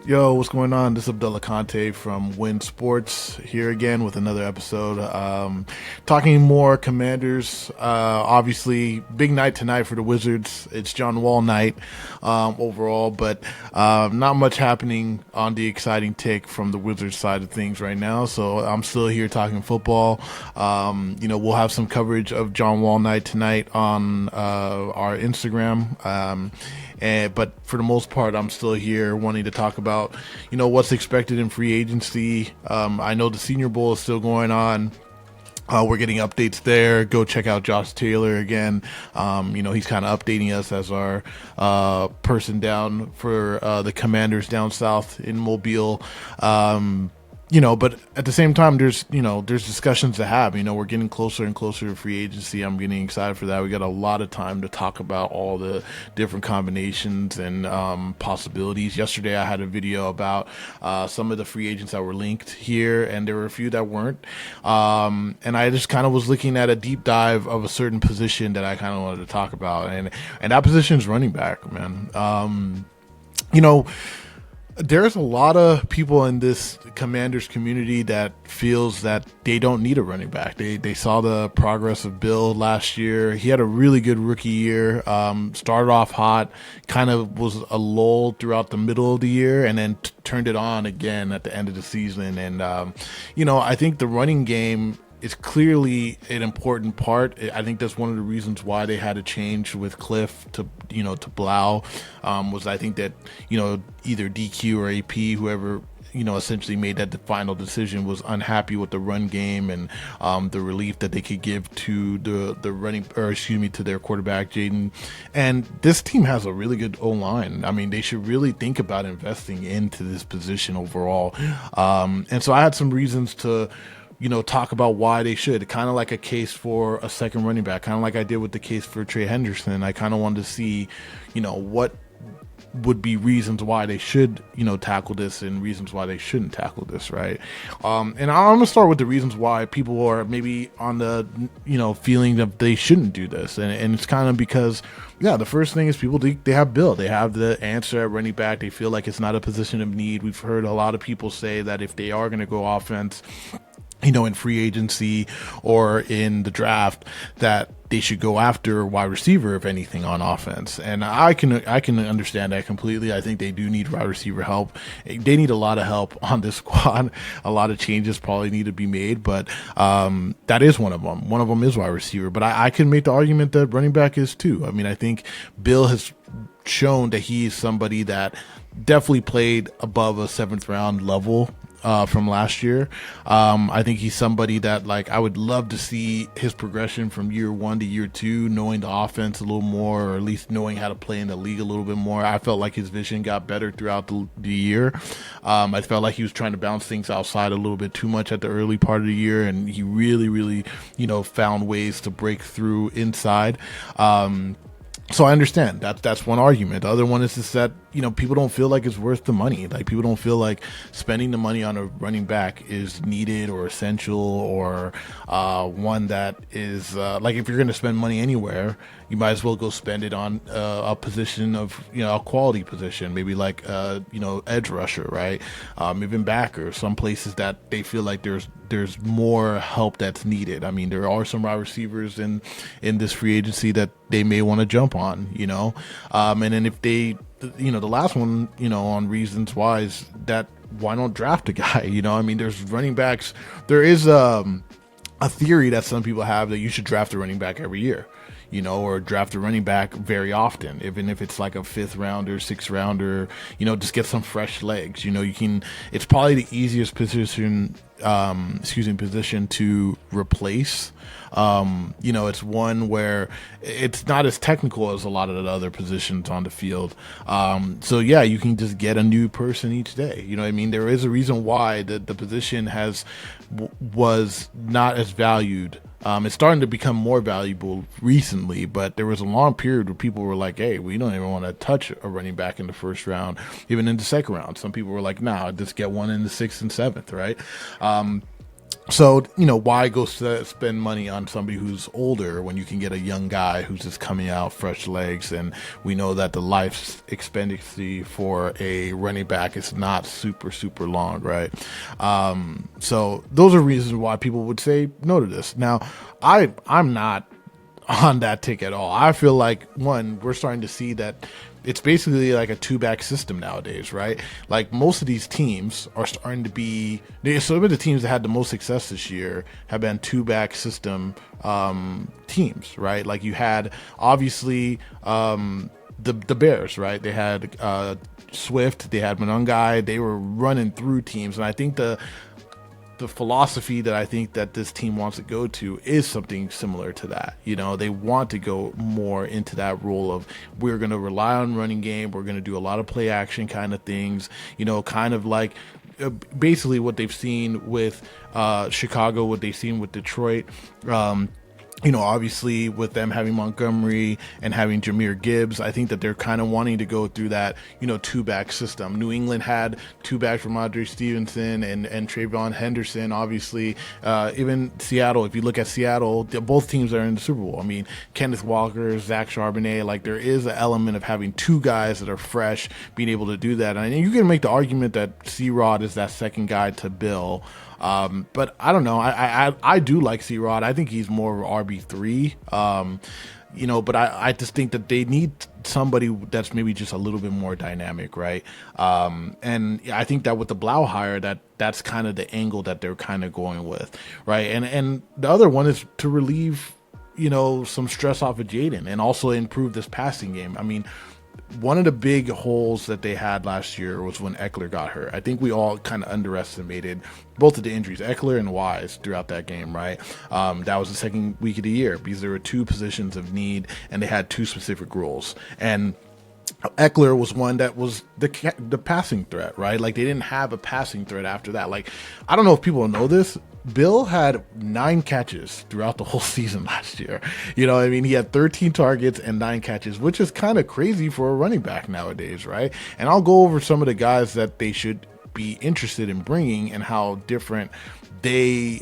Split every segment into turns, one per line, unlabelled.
Yo, what's going on? This is Abdullah Konte from Win Sports here again with another episode. Talking more Commanders. Obviously, big night tonight for the Wizards. It's John Wall night overall, but not much happening on the exciting take from the Wizards side of things right now. So I'm still here talking football. We'll have some coverage of John Wall night tonight on our Instagram. But for the most part, I'm still here wanting to talk about, what's expected in free agency. I know the Senior Bowl is still going on. We're getting updates there. Go check out Josh Taylor again. He's kind of updating us as our person down for the Commanders down south in Mobile. But at the same time, there's discussions to have. We're getting closer and closer to free agency. I'm getting excited for that. We got a lot of time to talk about all the different combinations and possibilities. Yesterday, I had a video about some of the free agents that were linked here, and there were a few that weren't. And I just kind of was looking at a deep dive of a certain position that I kind of wanted to talk about, and that position is running back, man. There's a lot of people in this Commanders community that feels that they don't need a running back. They saw the progress of Bill last year. He had a really good rookie year, started off hot, kind of was a lull throughout the middle of the year, and then turned it on again at the end of the season. And, I think the running game is clearly an important part. I think that's one of the reasons why they had to change with Cliff to Blau, was I think that, either DQ or AP, whoever, essentially made that the final decision, was unhappy with the run game and the relief that they could give to to their quarterback, Jaden. And this team has a really good O-line. I mean, they should really think about investing into this position overall. And so I had some reasons to talk about why they should, kind of like a case for a second running back, kind of like I did with the case for Trey Henderson. I kind of wanted to see, what would be reasons why they should, tackle this and reasons why they shouldn't tackle this, right? And I'm gonna start with the reasons why people are maybe on the, feeling that they shouldn't do this, and it's kind of because, the first thing is people they have Bill, they have the answer at running back. They feel like it's not a position of need. We've heard a lot of people say that if they are going to go offense, in free agency or in the draft, that they should go after a wide receiver, if anything, on offense. And I can understand that completely. I think they do need wide receiver help. They need a lot of help on this squad. A lot of changes probably need to be made, but that is one of them. One of them is wide receiver. But I can make the argument that running back is too. I mean, I think Bill has shown that he is somebody that definitely played above a 7th round level from last year. I think he's somebody that, I would love to see his progression from year 1 to year 2, knowing the offense a little more, or at least knowing how to play in the league a little bit more. I felt like his vision got better throughout the year. I felt like he was trying to bounce things outside a little bit too much at the early part of the year, and he really, really, found ways to break through inside. So I understand that's one argument. The other one is just that, people don't feel like it's worth the money. Like, people don't feel like spending the money on a running back is needed or essential, or one that is if you're going to spend money anywhere, you might as well go spend it on a position of, a quality position, maybe edge rusher, right? Even backer, some places that they feel like there's more help that's needed. I mean, there are some wide receivers in this free agency that they may want to jump on, and then if they, the last one, on reasons why, is that why not draft a guy? I mean, there's running backs. There is a theory that some people have that you should draft a running back every year, or draft a running back very often, even if it's like a 5th rounder, 6th rounder, just get some fresh legs. It's probably the easiest position position to replace. It's one where it's not as technical as a lot of the other positions on the field. So yeah, you can just get a new person each day. You know what I mean? There is a reason why the position was not as valued. It's starting to become more valuable recently, but there was a long period where people were like, hey, we don't even want to touch a running back in the first round, even in the second round. Some people were like, nah, just get one in the sixth and seventh, right? So, why go spend money on somebody who's older when you can get a young guy who's just coming out, fresh legs? And we know that the life expectancy for a running back is not super, super long, right? So those are reasons why people would say no to this. Now, I'm not on that tick at all. I feel like, one, we're starting to see that it's basically like a two-back system nowadays, right? Like most of these teams are starting to be, some of the teams that had the most success this year have been two-back system teams, right? Like you had obviously the Bears, right? They had Swift, they had Monangai, they were running through teams, and I think the philosophy that I think that this team wants to go to is something similar to that. They want to go more into that role of, we're going to rely on running game. We're going to do a lot of play action kind of things, kind of like basically what they've seen with Chicago, what they've seen with Detroit. Obviously with them having Montgomery and having Jahmyr Gibbs, I think that they're kind of wanting to go through that, two-back system. New England had two backs from Andre Stevenson and Trayvon Henderson, obviously. Even Seattle, if you look at Seattle, both teams are in the Super Bowl. I mean, Kenneth Walker, Zach Charbonnet, like there is an element of having two guys that are fresh, being able to do that. And you can make the argument that C-Rod is that second guy to Bill. But I don't know. I do like C-Rod. I think he's more of RB3. But I just think that they need somebody that's maybe just a little bit more dynamic, right? And I think that with the Blau hire, that's kind of the angle that they're kind of going with, right? And the other one is to relieve, some stress off of Jaden and also improve this passing game. I mean, one of the big holes that they had last year was when Eckler got hurt. I think we all kind of underestimated both of the injuries, Eckler and Wise, throughout that game, right? That was the second week of the year because there were two positions of need and they had two specific roles. And Eckler was one that was the passing threat, right? Like they didn't have a passing threat after that. Like, I don't know if people know this. Bill had 9 catches throughout the whole season last year. He had 13 targets and 9 catches, which is kind of crazy for a running back nowadays, right? And I'll go over some of the guys that they should be interested in bringing and how different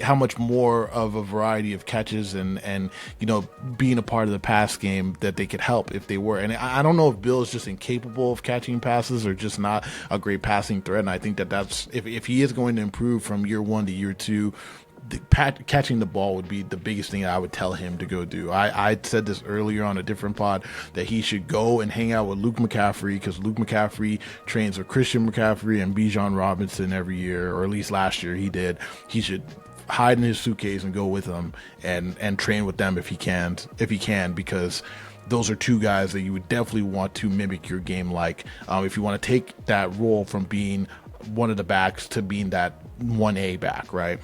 how much more of a variety of catches and being a part of the pass game that they could help if they were. And I don't know if Bill is just incapable of catching passes or just not a great passing threat. And I think that's if he is going to improve from year 1 to year 2, catching the ball would be the biggest thing I would tell him to go do. I said this earlier on a different pod that he should go and hang out with Luke McCaffrey, because Luke McCaffrey trains with Christian McCaffrey and Bijan Robinson every year, or at least last year he did. He should hide in his suitcase and go with them and train with them if he can, because those are two guys that you would definitely want to mimic your game like. If you want to take that role from being one of the backs to being that 1A back, right?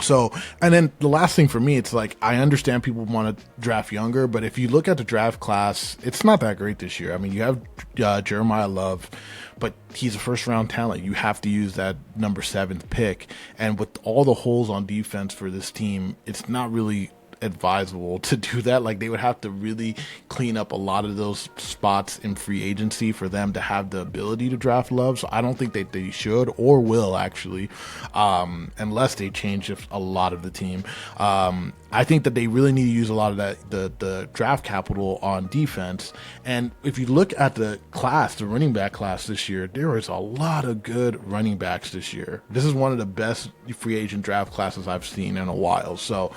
So, and then the last thing for me, it's like, I understand people want to draft younger, but if you look at the draft class, it's not that great this year. I mean, you have Jeremiah Love, but he's a first round talent. You have to use that number 7th pick. And with all the holes on defense for this team, it's not really advisable to do that. Like, they would have to really clean up a lot of those spots in free agency for them to have the ability to draft Love. So I don't think that they should or will, actually, unless they change a lot of the team. I think that they really need to use a lot of the draft capital on defense. And if you look at the running back class this year, there is a lot of good running backs this year. This is one of the best free agent draft classes I've seen in a while. So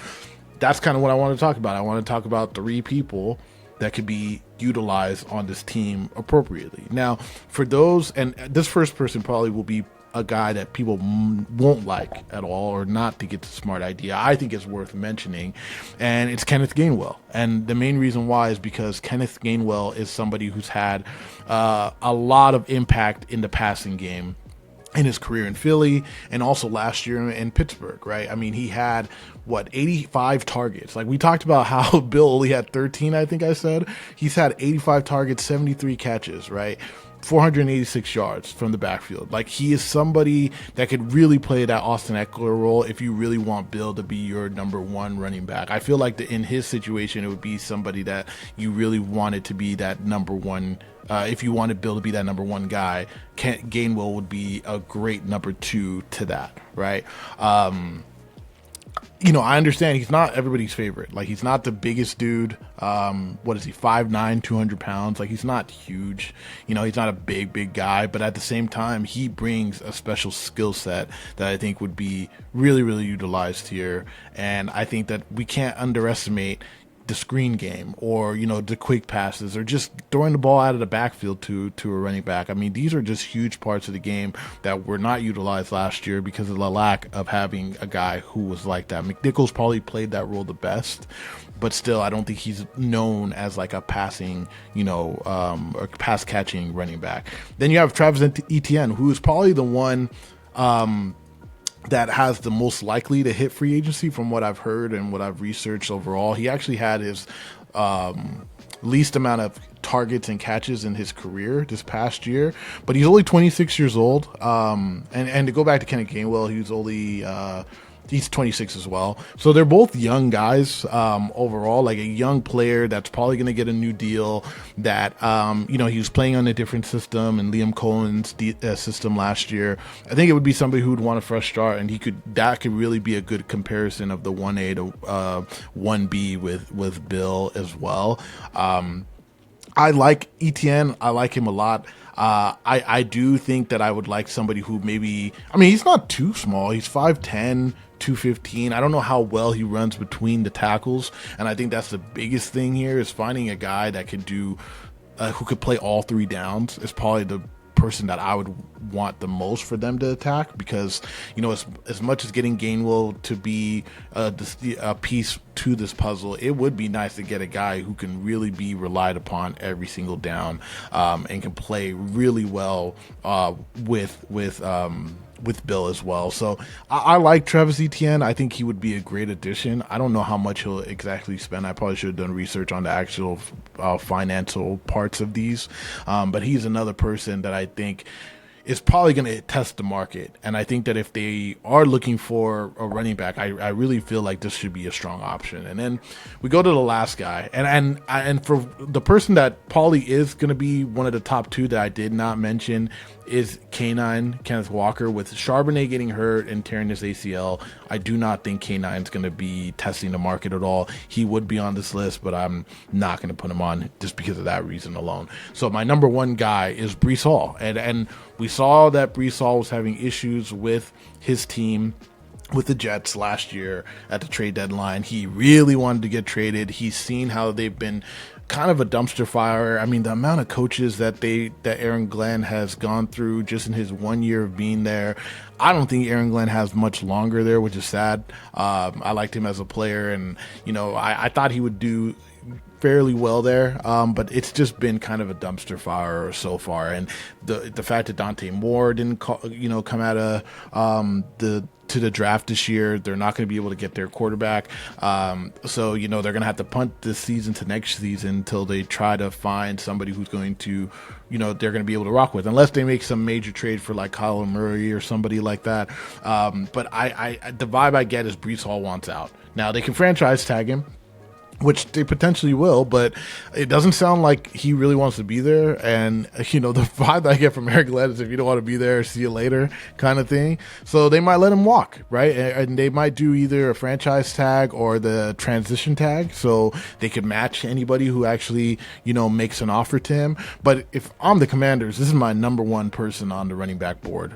that's kind of what I want to talk about. I want to talk about 3 people that could be utilized on this team appropriately. Now, for those, and this first person probably will be a guy that people won't like at all, or not think it's a smart idea. I think it's worth mentioning, and it's Kenneth Gainwell. And the main reason why is because Kenneth Gainwell is somebody who's had a lot of impact in the passing game in his career in Philly and also last year in Pittsburgh, right? I mean, he had 85 targets. Like we talked about how Bill only had 13, I think I said. He's had 85 targets, 73 catches, right? 486 yards from the backfield. Like he is somebody that could really play that Austin Eckler role if you really want Bill to be your number one running back. I feel like in his situation, it would be somebody that you really wanted to be that number one. If you wanted Bill to be that number one guy, Gainwell would be a great number two to that, right? I understand he's not everybody's favorite. Like he's not the biggest dude. What is he? 5'9", 200 pounds. Like he's not huge. He's not a big guy. But at the same time, he brings a special skill set that I think would be really, really utilized here. And I think that we can't underestimate the screen game or the quick passes or just throwing the ball out of the backfield to a running back. I mean, these are just huge parts of the game that were not utilized last year because of the lack of having a guy who was like that. McNichols probably played that role the best, but still I don't think he's known as like a passing or pass catching running back. Then you have Travis Etienne, who is probably the one that has the most likely to hit free agency from what I've heard and what I've researched overall. He actually had his least amount of targets and catches in his career this past year, but he's only 26 years old. And to go back to Kenneth Gainwell, he was only he's 26 as well. So they're both young guys overall, like a young player that's probably going to get a new deal that, he was playing on a different system and Liam Cohen's system last year. I think it would be somebody who would want a fresh start, and that could really be a good comparison of the 1A to 1B with Bill as well. I like Etienne. I like him a lot. I do think that I would like somebody who he's not too small. He's 5'10", 215. I don't know how well he runs between the tackles, and I think that's the biggest thing here is finding a guy that could who could play all three downs is probably the person that I would want the most for them to attack, because as much as getting Gainwell to be a piece to this puzzle, it would be nice to get a guy who can really be relied upon every single down and can play really well with Bill as well. So I like Travis Etienne. I think he would be a great addition. I don't know how much he'll exactly spend. I probably should have done research on the actual financial parts of these. But he's another person that I think is probably going to test the market. And I think that if they are looking for a running back, I really feel like this should be a strong option. And then we go to the last guy. And for the person that probably is going to be one of the top two that I did not mention is Kenneth Walker. With Charbonnet getting hurt and tearing his ACL, I do not think K9's going to be testing the market at all. He would be on this list, but I'm not going to put him on just because of that reason alone. So my number one guy is Breece Hall. And we saw that Breece Hall was having issues with his team with the Jets last year at the trade deadline. He really wanted to get traded. He's seen how they've been kind of a dumpster fire. I mean, the amount of coaches that Aaron Glenn has gone through just in his 1 year of being there. I don't think Aaron Glenn has much longer there, which is sad. I liked him as a player, and I thought he would do fairly well there, but it's just been kind of a dumpster fire so far. And the fact that Dante Moore didn't come out of to the draft this year, they're not going to be able to get their quarterback. So they're going to have to punt this season to next season until they try to find somebody who's going to, they're going to be able to rock with, unless they make some major trade for like Kyler Murray or somebody like that. But the vibe I get is Breece Hall wants out. Now they can franchise tag him, which they potentially will, but it doesn't sound like he really wants to be there. And, the vibe I get from Eric Glenn is if you don't want to be there, see you later kind of thing. So they might let him walk, right? And they might do either a franchise tag or the transition tag, so they could match anybody who actually, makes an offer to him. But if I'm the Commanders, this is my number one person on the running back board.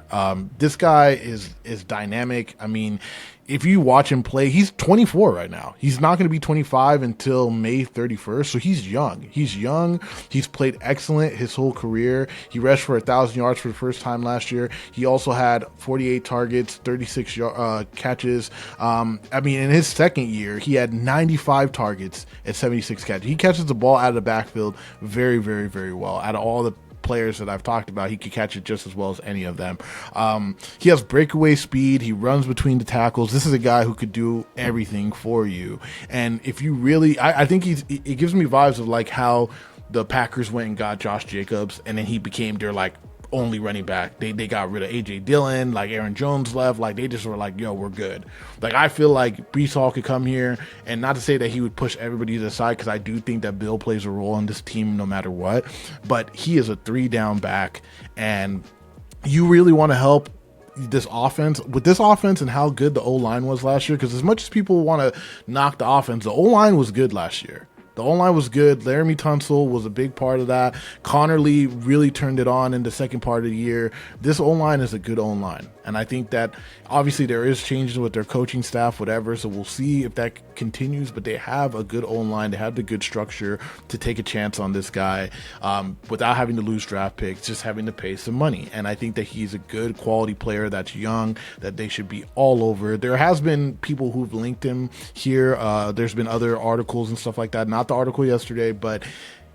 This guy is dynamic. I mean, if you watch him play, he's 24 right now. He's not going to be 25 until May 31st, so he's young. He's played excellent his whole career. He rushed for 1,000 yards for the first time last year. He also had 48 targets, 36 catches. In his second year, he had 95 targets and 76 catches. He catches the ball out of the backfield very, very, very well. Out of all the players that I've talked about, he could catch it just as well as any of them. He has breakaway speed. He runs between the tackles. This is a guy who could do everything for you. And if you really, I think it gives me vibes of like how the Packers went and got Josh Jacobs, and then he became their like only running back. They got rid of AJ Dillon, like Aaron Jones left, like they just were like, yo, we're good. Like I feel like Breece Hall could come here, and not to say that he would push everybody to the side, because I do think that Bill plays a role on this team no matter what, but he is a 3-down back, and you really want to help this offense with this offense and how good the O-line was last year, because as much as people want to knock the offense, the O-line was good last year. The O-line was good. Laramie Tunsil was a big part of that. Connor Lee really turned it on in the second part of the year. This O-line is a good O-line. And I think that obviously there is changes with their coaching staff, whatever. So we'll see if that continues. But they have a good O-line. They have the good structure to take a chance on this guy without having to lose draft picks, just having to pay some money. And I think that he's a good quality player that's young, that they should be all over. There has been people who've linked him here. There's been other articles and stuff like that. Not the article yesterday, but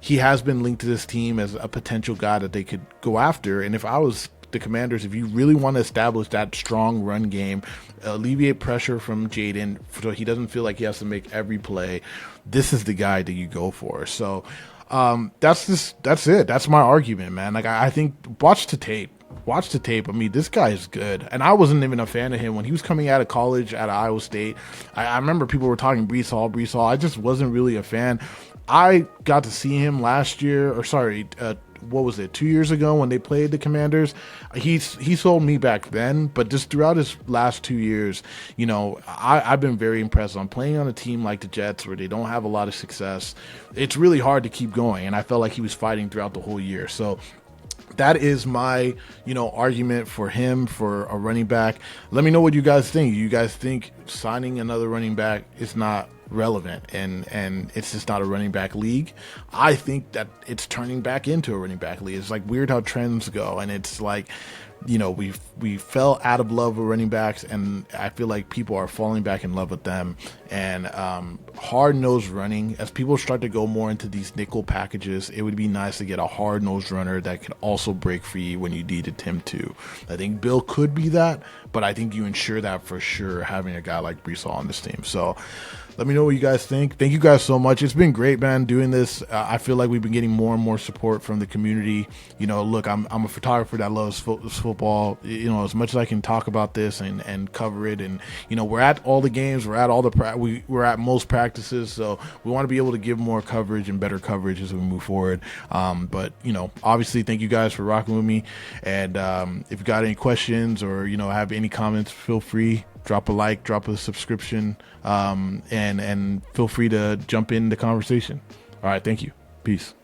he has been linked to this team as a potential guy that they could go after. And if I was the Commanders, if you really want to establish that strong run game, alleviate pressure from Jaden so he doesn't feel like he has to make every play, this is the guy that you go for. So that's it. That's my argument, man. Like I think watch the tape. I mean, this guy is good. And I wasn't even a fan of him when he was coming out of college at Iowa State. I remember people were talking Breece Hall. I just wasn't really a fan. I got to see him last year, or sorry, 2 years ago when they played the Commanders. He sold me back then, but just throughout his last 2 years, you know, I've been very impressed. On playing on a team like the Jets where they don't have a lot of success, it's really hard to keep going, and I felt like he was fighting throughout the whole year. So that is my, argument for him for a running back. Let me know what you guys think. You guys think signing another running back is not relevant and it's just not a running back league? I think that it's turning back into a running back league. It's like weird how trends go, and it's like, we fell out of love with running backs, and I feel like people are falling back in love with them. And hard-nosed running, as people start to go more into these nickel packages, it would be nice to get a hard-nosed runner that can also break free when you needed him to. I think Bill could be that, but I think you ensure that for sure having a guy like Breece Hall on this team. So let me know what you guys think. Thank you guys so much. It's been great, man, doing this. I feel like we've been getting more and more support from the community. Look, I'm a photographer that loves football. As much as I can talk about this and cover it, and we're at all the games, we're at all the we're at most practices, so we want to be able to give more coverage and better coverage as we move forward. But obviously, thank you guys for rocking with me. And if you got any questions or have any comments, feel free. Drop a like, drop a subscription, and feel free to jump in the conversation. All right, thank you. Peace.